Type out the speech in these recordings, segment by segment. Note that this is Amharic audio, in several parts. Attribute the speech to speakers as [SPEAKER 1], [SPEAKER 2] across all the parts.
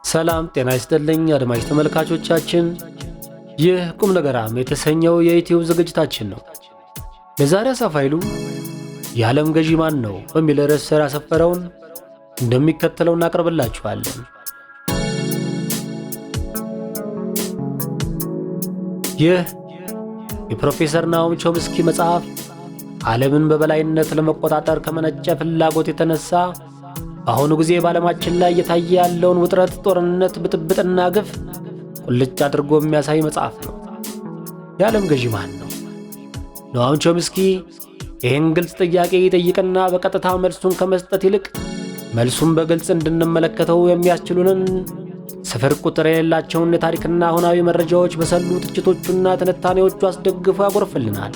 [SPEAKER 1] ሰላም ጤና ይስጥልኝ አድማጭ ተመልካቾቻችን፣ ይህ ቁም ነገራም የተሰኘው የዩቲዩብ ዝግጅታችን ነው። ለዛሬ አሳፋይሉ የዓለም ገዢ ማን ነው በሚል ርዕስ ስር ያሰፈረውን እንደሚከተለው እናቀርብላችኋለን። ይህ የፕሮፌሰር ናኦም ቾምስኪ መጽሐፍ ዓለምን በበላይነት ለመቆጣጠር ከመነጨ ፍላጎት የተነሳ በአሁኑ ጊዜ በዓለማችን ላይ እየታየ ያለውን ውጥረት፣ ጦርነት፣ ብጥብጥና ግፍ ቁልጭ አድርጎ የሚያሳይ መጽሐፍ ነው። የዓለም ገዢ ማን ነው? ናኦም ቾምስኪ ይህን ግልጽ ጥያቄ ይጠይቅና በቀጥታ መልሱን ከመስጠት ይልቅ መልሱን በግልጽ እንድንመለከተው የሚያስችሉንን ስፍር ቁጥር የሌላቸውን የታሪክና አሁናዊ መረጃዎች በሰሉ ትችቶቹና ትንታኔዎቹ አስደግፎ ያጎርፍልናል።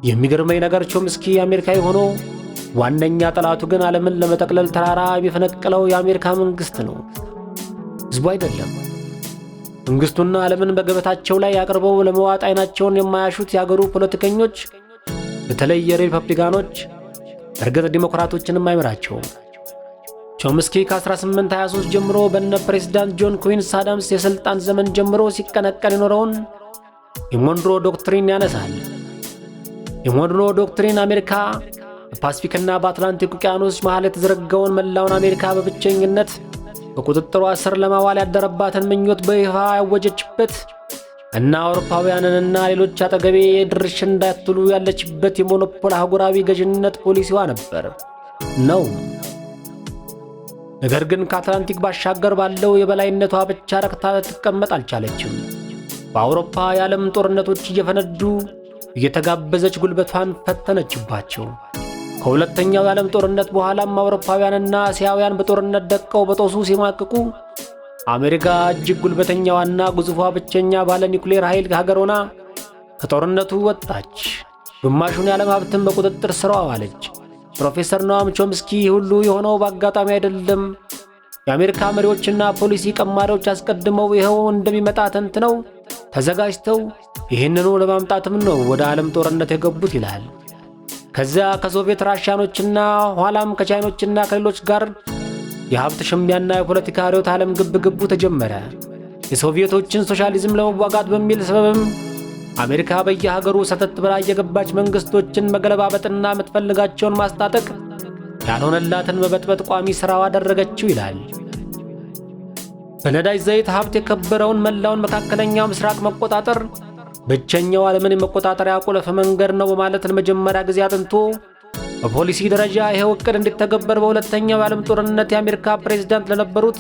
[SPEAKER 1] የሚገርመኝ ነገር ቾምስኪ አሜሪካዊ ሆኖ ዋነኛ ጠላቱ ግን ዓለምን ለመጠቅለል ተራራ የሚፈነቅለው የአሜሪካ መንግስት ነው፣ ህዝቡ አይደለም። መንግስቱና ዓለምን በገበታቸው ላይ አቅርበው ለመዋጥ አይናቸውን የማያሹት የአገሩ ፖለቲከኞች፣ በተለይ የሪፐብሊካኖች፣ እርግጥ ዲሞክራቶችንም አይመራቸውም። ቾምስኪ ከ1823 ጀምሮ በነ ፕሬዝዳንት ጆን ኩዊንስ አዳምስ የሥልጣን ዘመን ጀምሮ ሲቀነቀን የኖረውን የሞንሮ ዶክትሪን ያነሳል። የሞንሮ ዶክትሪን አሜሪካ በፓሲፊክና በአትላንቲክ ውቅያኖስ መሃል የተዘረጋውን መላውን አሜሪካ በብቸኝነት በቁጥጥሯ ስር ለማዋል ያደረባትን ምኞት በይፋ ያወጀችበት እና አውሮፓውያንንና ሌሎች አጠገቤ ድርሽ እንዳትሉ ያለችበት የሞኖፖል አህጉራዊ ገዥነት ፖሊሲዋ ነበር ነው። ነገር ግን ከአትላንቲክ ባሻገር ባለው የበላይነቷ ብቻ ረክታ ልትቀመጥ አልቻለችም። በአውሮፓ የዓለም ጦርነቶች እየፈነዱ እየተጋበዘች ጉልበቷን ፈተነችባቸው። ከሁለተኛው የዓለም ጦርነት በኋላም አውሮፓውያንና እስያውያን በጦርነት ደቀው በጦሱ ሲማቅቁ አሜሪካ እጅግ ጉልበተኛዋና ግዙፏ ብቸኛ ባለ ኒውክሌር ኃይል ሀገር ሆና ከጦርነቱ ወጣች። ግማሹን የዓለም ሀብትን በቁጥጥር ስር አዋለች። ፕሮፌሰር ናኦም ቾምስኪ ሁሉ የሆነው በአጋጣሚ አይደለም። የአሜሪካ መሪዎችና ፖሊሲ ቀማሪዎች አስቀድመው ይኸው እንደሚመጣ ተንትነው ተዘጋጅተው ይህንኑ ለማምጣትም ነው ወደ ዓለም ጦርነት የገቡት ይላል። ከዚያ ከሶቪየት ራሽያኖችና ኋላም ከቻይኖችና ከሌሎች ጋር የሀብት ሽሚያና የፖለቲካ ርዕዮተ ዓለም ግብግቡ ተጀመረ። የሶቪየቶችን ሶሻሊዝም ለመዋጋት በሚል ሰበብም አሜሪካ በየሀገሩ ሰተት ብላ እየገባች መንግስቶችን መገለባበጥና የምትፈልጋቸውን ማስታጠቅ፣ ያልሆነላትን መበጥበጥ ቋሚ ሥራው አደረገችው ይላል። በነዳጅ ዘይት ሀብት የከበረውን መላውን መካከለኛው ምስራቅ መቆጣጠር ብቸኛው ዓለምን የመቆጣጠሪያ ቁልፍ መንገድ ነው በማለት ለመጀመሪያ ጊዜ አጥንቶ በፖሊሲ ደረጃ ይሄው ዕቅድ እንዲተገበር በሁለተኛው የዓለም ጦርነት የአሜሪካ ፕሬዝዳንት ለነበሩት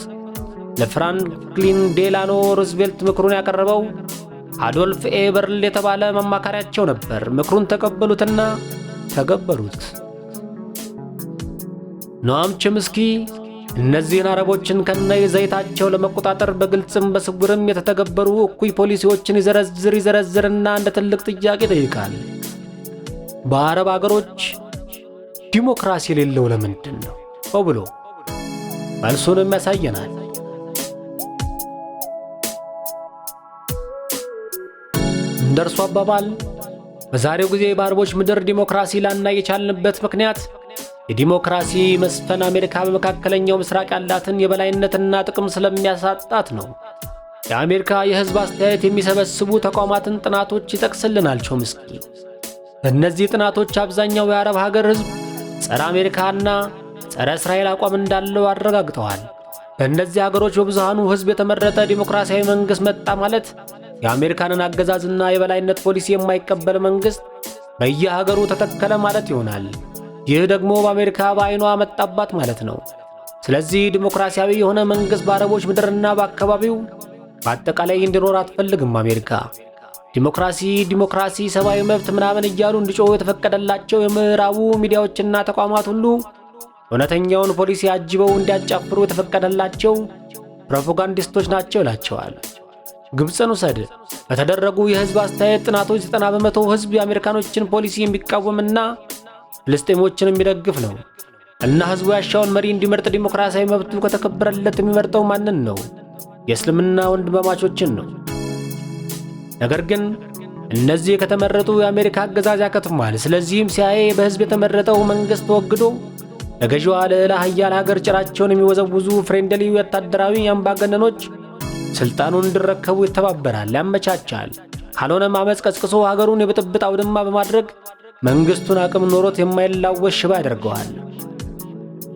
[SPEAKER 1] ለፍራንክሊን ዴላኖ ሩዝቬልት ምክሩን ያቀረበው አዶልፍ ኤ በርል የተባለ መማካሪያቸው ነበር። ምክሩን ተቀበሉትና ተገበሩት። ናኦም ቾምስኪ እነዚህን አረቦችን ከነ ዘይታቸው ለመቆጣጠር በግልጽም በስጉርም የተተገበሩ እኩይ ፖሊሲዎችን ይዘረዝርና እንደ ትልቅ ጥያቄ ይጠይቃል። በአረብ አገሮች ዲሞክራሲ የሌለው ለምንድን ነው ብሎ መልሱንም ያሳየናል። እንደርሱ አባባል በዛሬው ጊዜ በአረቦች ምድር ዲሞክራሲ ላናይ የቻልንበት ምክንያት የዲሞክራሲ መስፈን አሜሪካ በመካከለኛው ምስራቅ ያላትን የበላይነትና ጥቅም ስለሚያሳጣት ነው። የአሜሪካ የሕዝብ አስተያየት የሚሰበስቡ ተቋማትን ጥናቶች ይጠቅስልናል ቾምስኪ። በእነዚህ ጥናቶች አብዛኛው የአረብ ሀገር ሕዝብ ጸረ አሜሪካና ጸረ እስራኤል አቋም እንዳለው አረጋግጠዋል። በእነዚህ ሀገሮች በብዙሃኑ ሕዝብ የተመረጠ ዲሞክራሲያዊ መንግሥት መጣ ማለት የአሜሪካንን አገዛዝና የበላይነት ፖሊሲ የማይቀበል መንግሥት በየሀገሩ ተተከለ ማለት ይሆናል። ይህ ደግሞ በአሜሪካ በዓይኗ መጣባት ማለት ነው። ስለዚህ ዲሞክራሲያዊ የሆነ መንግሥት በአረቦች ምድርና በአካባቢው በአጠቃላይ እንዲኖር አትፈልግም አሜሪካ። ዲሞክራሲ፣ ሰብአዊ መብት ምናምን እያሉ እንዲጮሁ የተፈቀደላቸው የምዕራቡ ሚዲያዎችና ተቋማት ሁሉ እውነተኛውን ፖሊሲ አጅበው እንዲያጫፍሩ የተፈቀደላቸው ፕሮፓጋንዲስቶች ናቸው ይላቸዋል። ግብፅን ውሰድ። በተደረጉ የሕዝብ አስተያየት ጥናቶች 90 በመቶ ሕዝብ የአሜሪካኖችን ፖሊሲ የሚቃወምና ፍልስጤሞችን የሚደግፍ ነው። እና ሕዝቡ ያሻውን መሪ እንዲመርጥ ዲሞክራሲያዊ መብቱ ከተከበረለት የሚመርጠው ማንን ነው? የእስልምና ወንድማማቾችን ነው። ነገር ግን እነዚህ ከተመረጡ የአሜሪካ አገዛዝ ያከትማል። ስለዚህም ሲአይኤ በሕዝብ የተመረጠው መንግሥት ተወግዶ ለገዢዋ ልዕለ ኃያል ሀገር ጭራቸውን የሚወዘውዙ ፍሬንድሊ ወታደራዊ አምባገነኖች ስልጣኑን እንዲረከቡ ይተባበራል፣ ያመቻቻል። ካልሆነም አመፅ ቀስቅሶ ሀገሩን የብጥብጥ አውድማ በማድረግ መንግስቱን አቅም ኖሮት የማይላወስ ሽባ ያደርገዋል።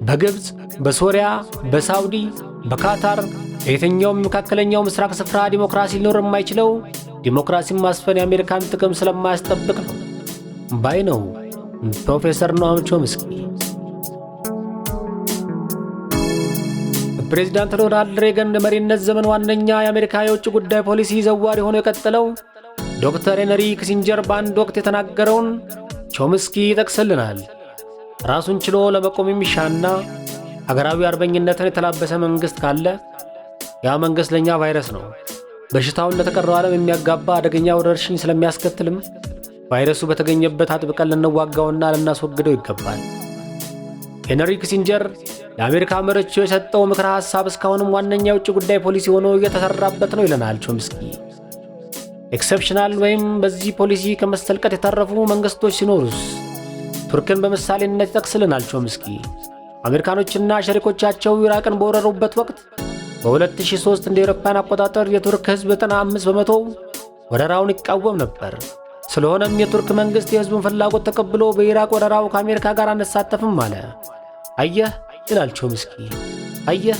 [SPEAKER 1] በግብፅ፣ በሶሪያ፣ በሳውዲ፣ በካታር የትኛውም መካከለኛው ምስራቅ ስፍራ ዲሞክራሲ ሊኖር የማይችለው ዲሞክራሲን ማስፈን የአሜሪካን ጥቅም ስለማያስጠብቅ ነው ባይ ነው ፕሮፌሰር ኖአም ቾምስኪ። በፕሬዝዳንት ሮናልድ ሬገን መሪነት ዘመን ዋነኛ የአሜሪካ የውጭ ጉዳይ ፖሊሲ ዘዋሪ ሆኖ የቀጠለው ዶክተር ሄነሪ ኪሲንጀር በአንድ ወቅት የተናገረውን ቾምስኪ ይጠቅስልናል። ራሱን ችሎ ለመቆም የሚሻና ሀገራዊ አርበኝነትን የተላበሰ መንግስት ካለ ያ መንግስት ለኛ ቫይረስ ነው። በሽታውን ለተቀረው ዓለም የሚያጋባ አደገኛ ወረርሽኝ ስለሚያስከትልም ቫይረሱ በተገኘበት አጥብቀን ልንዋጋውና ልናስወግደው ይገባል። ሄነሪ ኪሲንጀር ለአሜሪካ መሪዎች የሰጠው ምክረ ሐሳብ እስካሁንም ዋነኛ የውጭ ጉዳይ ፖሊሲ ሆኖ እየተሰራበት ነው ይለናል ቾምስኪ። ኤክሰፕሽናል ወይም በዚህ ፖሊሲ ከመሰልቀጥ የተረፉ መንግስቶች ሲኖሩስ? ቱርክን በምሳሌነት ይጠቅስልናል ቾምስኪ። አሜሪካኖችና ሸሪኮቻቸው ኢራቅን በወረሩበት ወቅት በ2003 እንደ አውሮፓውያን አቆጣጠር የቱርክ ህዝብ 95 በመቶ ወረራውን ይቃወም ነበር። ስለሆነም የቱርክ መንግስት የህዝቡን ፍላጎት ተቀብሎ በኢራቅ ወረራው ከአሜሪካ ጋር አንሳተፍም አለ። አየህ ይላል ቾምስኪ፣ አየህ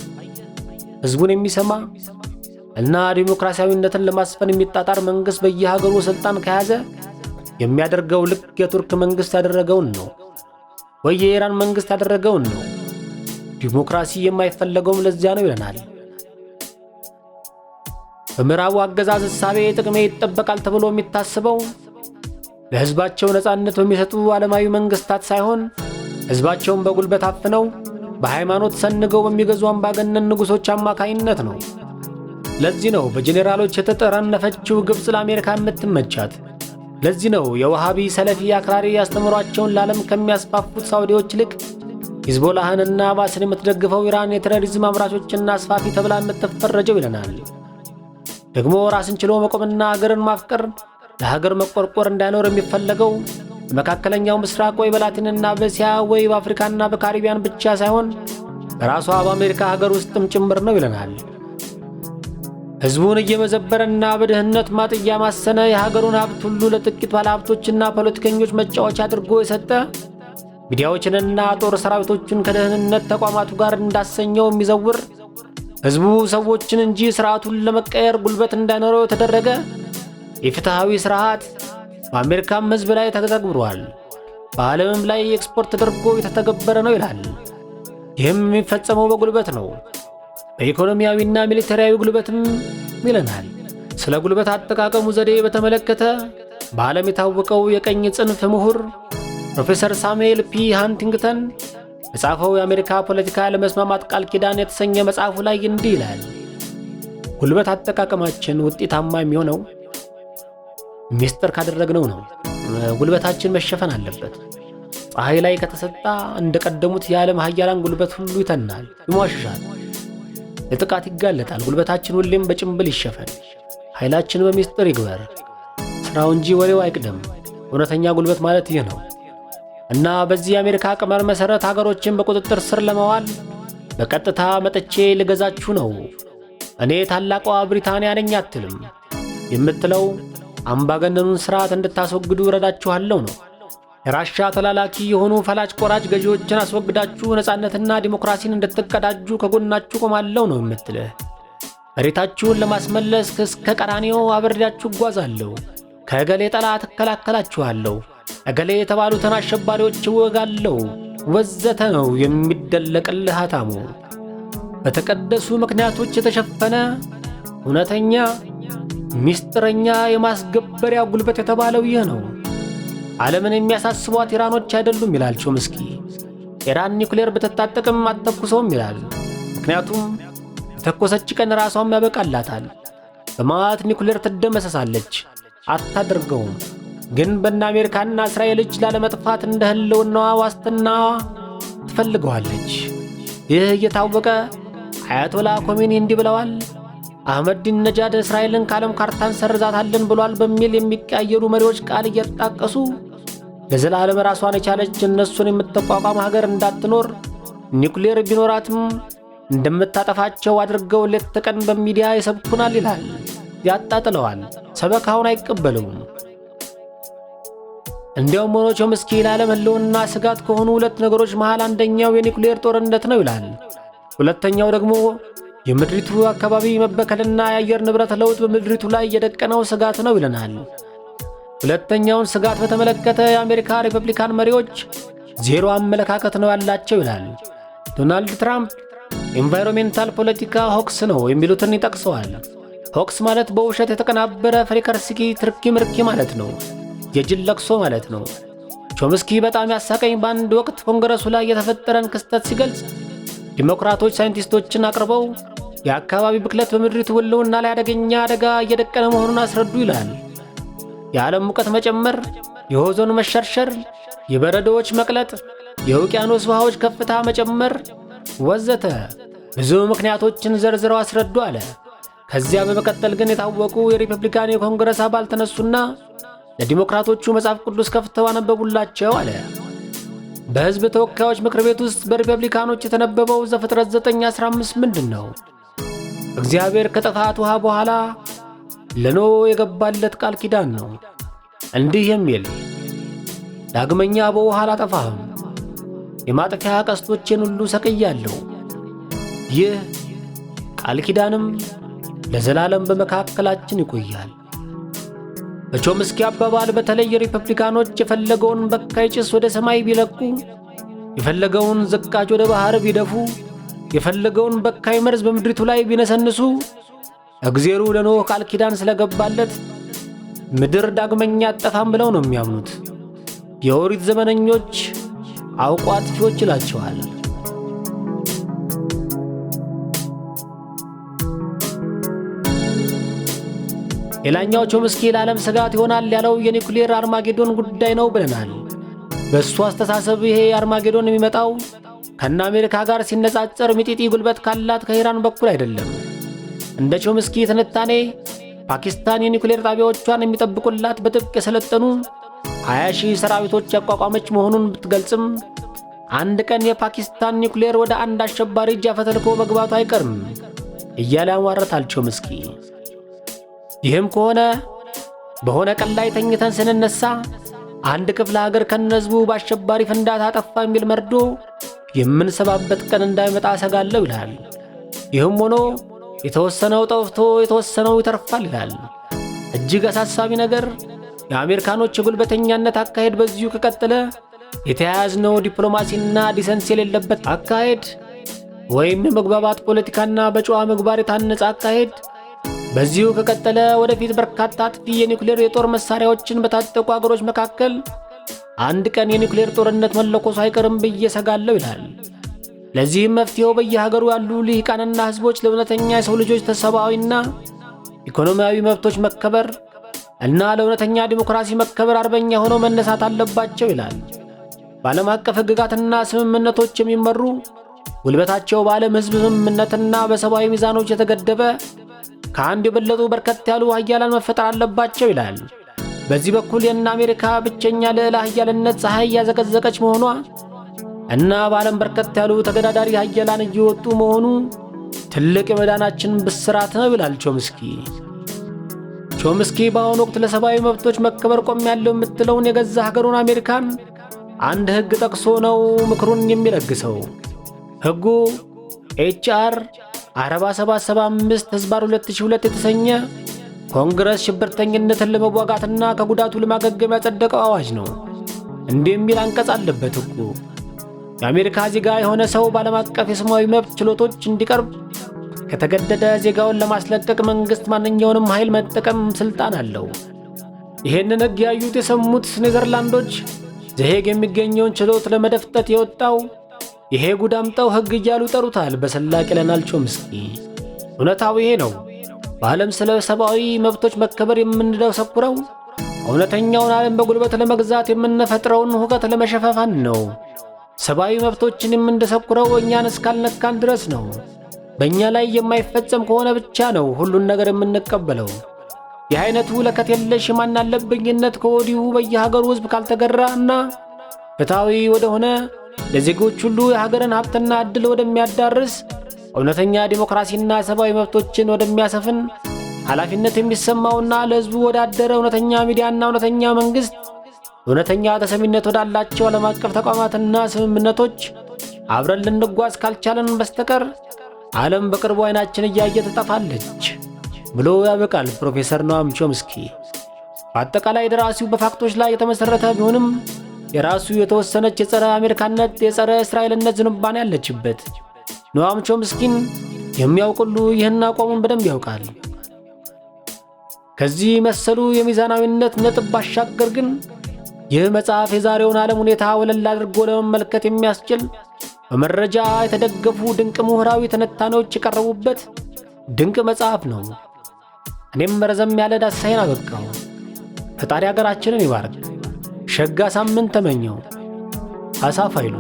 [SPEAKER 1] ህዝቡን የሚሰማ እና ዲሞክራሲያዊነትን ለማስፈን የሚጣጣር መንግስት በየሀገሩ ስልጣን ከያዘ የሚያደርገው ልክ የቱርክ መንግስት ያደረገውን ነው ወይ የኢራን መንግስት ያደረገውን ነው። ዲሞክራሲ የማይፈለገውም ለዚያ ነው ይለናል። በምዕራቡ አገዛዝ እሳቤ ጥቅሜ ይጠበቃል ተብሎ የሚታስበው ለህዝባቸው ነፃነት በሚሰጡ ዓለማዊ መንግስታት ሳይሆን ህዝባቸውን በጉልበት አፍነው በሃይማኖት ሰንገው በሚገዙ አምባገነን ንጉሶች አማካይነት ነው። ለዚህ ነው በጄኔራሎች የተጠረነፈችው ግብፅ ለአሜሪካ የምትመቻት። ለዚህ ነው የዋሃቢ ሰለፊ አክራሪ ያስተምሯቸውን ለዓለም ከሚያስፋፉት ሳውዲዎች ይልቅ ሂዝቦላህንና ባስን የምትደግፈው ኢራን የቴሮሪዝም አምራቾችና አስፋፊ ተብላ የምትፈረጀው ይለናል። ደግሞ ራስን ችሎ መቆምና ሀገርን ማፍቀር ለሀገር መቆርቆር እንዳይኖር የሚፈለገው በመካከለኛው ምስራቅ ወይ በላቲንና በእስያ ወይ በአፍሪካና በካሪቢያን ብቻ ሳይሆን በራሷ በአሜሪካ ሀገር ውስጥም ጭምር ነው ይለናል። ህዝቡን እየመዘበረና በድህነት ማጥ እያማሰነ የሀገሩን ሀብት ሁሉ ለጥቂት ባለሀብቶችና ፖለቲከኞች መጫወቻ አድርጎ የሰጠ ሚዲያዎችንና ጦር ሰራዊቶችን ከደህንነት ተቋማቱ ጋር እንዳሰኘው የሚዘውር ህዝቡ ሰዎችን እንጂ ስርዓቱን ለመቀየር ጉልበት እንዳይኖረው የተደረገ የፍትሃዊ ስርዓት በአሜሪካም ህዝብ ላይ ተተግብሯል፣ በዓለምም ላይ ኤክስፖርት ተደርጎ የተተገበረ ነው ይላል። ይህም የሚፈጸመው በጉልበት ነው፣ በኢኮኖሚያዊና ሚሊተሪያዊ ጉልበትም ይለናል። ስለ ጉልበት አጠቃቀሙ ዘዴ በተመለከተ በዓለም የታወቀው የቀኝ ጽንፍ ምሁር ፕሮፌሰር ሳሙኤል ፒ ሃንቲንግተን የጻፈው የአሜሪካ ፖለቲካ ለመስማማት ቃል ኪዳን የተሰኘ መጽሐፉ ላይ እንዲህ ይላል። ጉልበት አጠቃቀማችን ውጤታማ የሚሆነው ሚስጥር ካደረግነው ነው። ጉልበታችን መሸፈን አለበት። ፀሐይ ላይ ከተሰጣ እንደቀደሙት የዓለም ሀያላን ጉልበት ሁሉ ይተናል፣ ይሟሽሻል፣ ለጥቃት ይጋለጣል። ጉልበታችን ሁሌም በጭንብል ይሸፈን። ኃይላችን በሚስጥር ይግበር። ስራው እንጂ ወሬው አይቅደም። እውነተኛ ጉልበት ማለት ይህ ነው እና በዚህ የአሜሪካ ቀመር መሰረት ሀገሮችን በቁጥጥር ስር ለማዋል በቀጥታ መጥቼ ልገዛችሁ ነው። እኔ ታላቋ ብሪታንያ ነኝ አትልም። የምትለው አምባገነኑን ስርዓት እንድታስወግዱ ረዳችኋለሁ ነው። የራሻ ተላላኪ የሆኑ ፈላጭ ቆራጭ ገዢዎችን አስወግዳችሁ ነፃነትና ዲሞክራሲን እንድትቀዳጁ ከጎናችሁ ቆማለሁ ነው የምትልህ። መሬታችሁን ለማስመለስ እስከ ቀራንዮ አብሬያችሁ እጓዛለሁ። ከእገሌ ጠላት እከላከላችኋለሁ። እገሌ የተባሉትን አሸባሪዎች እወጋለሁ ወዘተ ነው የሚደለቅልህ አታሙ። በተቀደሱ ምክንያቶች የተሸፈነ እውነተኛ ሚስጥረኛ የማስገበሪያ ጉልበት የተባለው ይህ ነው። ዓለምን የሚያሳስቧት ኢራኖች አይደሉም ይላል ቾምስኪ። ኢራን ኒውክሌር ብትታጠቅም አትተኩሰውም ይላል። ምክንያቱም የተኮሰች ቀን ራሷም ያበቃላታል። በማት ኒውክሌር ትደመሰሳለች። አታደርገውም ግን በእነ አሜሪካና እስራኤል እጅ ላለመጥፋት እንደ ህልውናዋ ዋስትና ትፈልገዋለች። ይህ እየታወቀ አያቶላ ኮሜኒ እንዲህ ብለዋል። አህመዲን ነጃድ እስራኤልን ከዓለም ካርታ እንሰርዛታለን ብሏል በሚል የሚቀያየሩ መሪዎች ቃል እየተጣቀሱ ለዘላለም ራሷን የቻለች እነሱን የምትቋቋም ሀገር እንዳትኖር ኒውክሌር ቢኖራትም እንደምታጠፋቸው አድርገው ሌት ተቀን በሚዲያ ይሰብኩናል ይላል። ያጣጥለዋል። ሰበካውን አይቀበለውም። እንዲያውም ሆኖ ቾምስኪ ለዓለም ሕልውና ስጋት ከሆኑ ሁለት ነገሮች መሃል አንደኛው የኒውክሌር ጦርነት ነው ይላል። ሁለተኛው ደግሞ የምድሪቱ አካባቢ መበከልና የአየር ንብረት ለውጥ በምድሪቱ ላይ የደቀነው ስጋት ነው ይለናል። ሁለተኛውን ስጋት በተመለከተ የአሜሪካ ሪፐብሊካን መሪዎች ዜሮ አመለካከት ነው ያላቸው ይላል። ዶናልድ ትራምፕ ኢንቫይሮንሜንታል ፖለቲካ ሆክስ ነው የሚሉትን ይጠቅሰዋል። ሆክስ ማለት በውሸት የተቀናበረ ፍሪከርስኪ ትርኪ ምርኪ ማለት ነው። የጅል ለቅሶ ማለት ነው። ቾምስኪ በጣም ያሳቀኝ በአንድ ወቅት ኮንግረሱ ላይ የተፈጠረን ክስተት ሲገልጽ ዲሞክራቶች ሳይንቲስቶችን አቅርበው የአካባቢ ብክለት በምድሪቱ ሕልውና ላይ አደገኛ አደጋ እየደቀነ መሆኑን አስረዱ ይላል። የዓለም ሙቀት መጨመር፣ የኦዞን መሸርሸር፣ የበረዶዎች መቅለጥ፣ የውቅያኖስ ውሃዎች ከፍታ መጨመር ወዘተ ብዙ ምክንያቶችን ዘርዝረው አስረዱ አለ። ከዚያ በመቀጠል ግን የታወቁ የሪፐብሊካን የኮንግረስ አባል ተነሱና ለዲሞክራቶቹ መጽሐፍ ቅዱስ ከፍተው አነበቡላቸው አለ። በሕዝብ ተወካዮች ምክር ቤት ውስጥ በሪፐብሊካኖች የተነበበው ዘፍጥረት 9:15 ምንድን ነው? እግዚአብሔር ከጥፋት ውሃ በኋላ ለኖህ የገባለት ቃል ኪዳን ነው። እንዲህ የሚል ዳግመኛ በውሃ አላጠፋህም፣ የማጥፊያ ቀስቶቼን ሁሉ ሰቅያለሁ። ይህ ቃል ኪዳንም ለዘላለም በመካከላችን ይቆያል። በቾምስኪ አባባል በተለይ ሪፐብሊካኖች የፈለገውን በካይ ጭስ ወደ ሰማይ ቢለቁ፣ የፈለገውን ዝቃጭ ወደ ባህር ቢደፉ፣ የፈለገውን በካይ መርዝ በምድሪቱ ላይ ቢነሰንሱ እግዚአብሔር ለኖህ ቃል ኪዳን ስለገባለት ምድር ዳግመኛ አጠፋም ብለው ነው የሚያምኑት። የኦሪት ዘመነኞች አውቆ አጥፊዎች ይላቸዋል። ሌላኛው ቾምስኪ ለዓለም ስጋት ይሆናል ያለው የኒውክሌር አርማጌዶን ጉዳይ ነው ብለናል። በእሱ አስተሳሰብ ይሄ አርማጌዶን የሚመጣው ከነ አሜሪካ ጋር ሲነጻጸር ሚጢጢ ጉልበት ካላት ከኢራን በኩል አይደለም። እንደ ቾምስኪ ትንታኔ ፓኪስታን የኒውክሌር ጣቢያዎቿን የሚጠብቁላት በጥብቅ የሰለጠኑ 20,000 ሰራዊቶች ያቋቋመች መሆኑን ብትገልጽም አንድ ቀን የፓኪስታን ኒውክሌር ወደ አንድ አሸባሪ እጅ አፈተልኮ መግባቱ አይቀርም እያለ ያሟርታል ቾምስኪ። ይህም ከሆነ በሆነ ቀን ላይ ተኝተን ስንነሳ አንድ ክፍለ ሀገር ከነህዝቡ በአሸባሪ ፍንዳታ ጠፋ የሚል መርዶ የምንሰማበት ቀን እንዳይመጣ ሰጋለሁ ይላል። ይህም ሆኖ የተወሰነው ጠፍቶ የተወሰነው ይተርፋል ይላል። እጅግ አሳሳቢ ነገር የአሜሪካኖች የጉልበተኛነት አካሄድ በዚሁ ከቀጠለ የተያያዝነው ዲፕሎማሲና ዲሰንስ የሌለበት አካሄድ ወይም የመግባባት ፖለቲካና በጨዋ ምግባር የታነጸ አካሄድ በዚሁ ከቀጠለ ወደፊት በርካታ አጥፊ የኒውክሌር የጦር መሳሪያዎችን በታጠቁ አገሮች መካከል አንድ ቀን የኒውክሌር ጦርነት መለኮሱ አይቀርም ብዬ ሰጋለሁ ይላል። ለዚህም መፍትሄው በየሀገሩ ያሉ ልሂቃንና ሕዝቦች ለእውነተኛ የሰው ልጆች ሰብአዊና ኢኮኖሚያዊ መብቶች መከበር እና ለእውነተኛ ዲሞክራሲ መከበር አርበኛ ሆነው መነሳት አለባቸው ይላል። በዓለም አቀፍ ሕግጋትና ስምምነቶች የሚመሩ ጉልበታቸው በዓለም ሕዝብ ስምምነትና በሰብአዊ ሚዛኖች የተገደበ ከአንድ የበለጡ በርከት ያሉ ኃያላን መፈጠር አለባቸው ይላል። በዚህ በኩል የእነ አሜሪካ ብቸኛ ልዕለ ኃያልነት ፀሐይ ያዘቀዘቀች መሆኗ እና በዓለም በርከት ያሉ ተገዳዳሪ ኃያላን እየወጡ መሆኑ ትልቅ የመዳናችን ብስራት ነው ይላል ቾምስኪ። ቾምስኪ በአሁኑ ወቅት ለሰብአዊ መብቶች መከበር ቆሜያለሁ የምትለውን የገዛ ሀገሩን አሜሪካን አንድ ሕግ ጠቅሶ ነው ምክሩን የሚለግሰው። ሕጉ HR 4775/2002 የተሰኘ ኮንግረስ ሽብርተኝነትን ለመዋጋትና ከጉዳቱ ለማገገም ያጸደቀው አዋጅ ነው። እንዲህ የሚል አንቀጽ አለበት ሕጉ የአሜሪካ ዜጋ የሆነ ሰው በዓለም አቀፍ የሰብአዊ መብት ችሎቶች እንዲቀርብ ከተገደደ ዜጋውን ለማስለቀቅ መንግሥት ማንኛውንም ኃይል መጠቀም ሥልጣን አለው። ይህንን ሕግ ያዩት የሰሙት ኔዘርላንዶች ዘሄግ የሚገኘውን ችሎት ለመደፍጠት የወጣው ይሄ ጉዳምጠው ሕግ እያሉ ጠሩታል በሰላቅ ይለናል ቾምስኪ። እውነታው ይሄ ነው። በዓለም ስለ ሰብአዊ መብቶች መከበር የምንደሰኩረው እውነተኛውን ዓለም በጉልበት ለመግዛት የምንፈጥረውን ሁከት ለመሸፋፈን ነው። ሰብአዊ መብቶችን የምንደሰኩረው እኛን እስካልነካን ድረስ ነው። በእኛ ላይ የማይፈጸም ከሆነ ብቻ ነው ሁሉን ነገር የምንቀበለው። ይህ አይነቱ ለከት የለሽ የማናለብኝነት ከወዲሁ በየሀገሩ ሕዝብ ካልተገራ እና ፍትሃዊ ወደሆነ ለዜጎች ሁሉ የሀገርን ሀብትና ዕድል ወደሚያዳርስ እውነተኛ ዲሞክራሲና ሰብአዊ መብቶችን ወደሚያሰፍን ኃላፊነት የሚሰማውና ለሕዝቡ ወዳደረ እውነተኛ ሚዲያና እውነተኛ መንግሥት እውነተኛ ተሰሚነት ወዳላቸው ዓለም አቀፍ ተቋማትና ስምምነቶች አብረን ልንጓዝ ካልቻለን በስተቀር ዓለም በቅርቡ ዓይናችን እያየ ትጠፋለች ብሎ ያበቃል ፕሮፌሰር ኖአም ቾምስኪ። በአጠቃላይ ደራሲው በፋክቶች ላይ የተመሠረተ ቢሆንም የራሱ የተወሰነች የጸረ አሜሪካነት የጸረ እስራኤልነት ዝንባኔ ያለችበት። ኖአም ቾምስኪን የሚያውቅ ሁሉ ይህን አቋሙን በደንብ ያውቃል። ከዚህ መሰሉ የሚዛናዊነት ነጥብ ባሻገር ግን ይህ መጽሐፍ የዛሬውን ዓለም ሁኔታ ወለል አድርጎ ለመመልከት የሚያስችል በመረጃ የተደገፉ ድንቅ ምሁራዊ ትንታኔዎች የቀረቡበት ድንቅ መጽሐፍ ነው። እኔም ረዘም ያለ ዳሰሳዬን አበቃሁ። ፈጣሪ ሀገራችንን ይባርክ። ሸጋ ሳምንት ተመኘው። አሳፍ ኃይሉ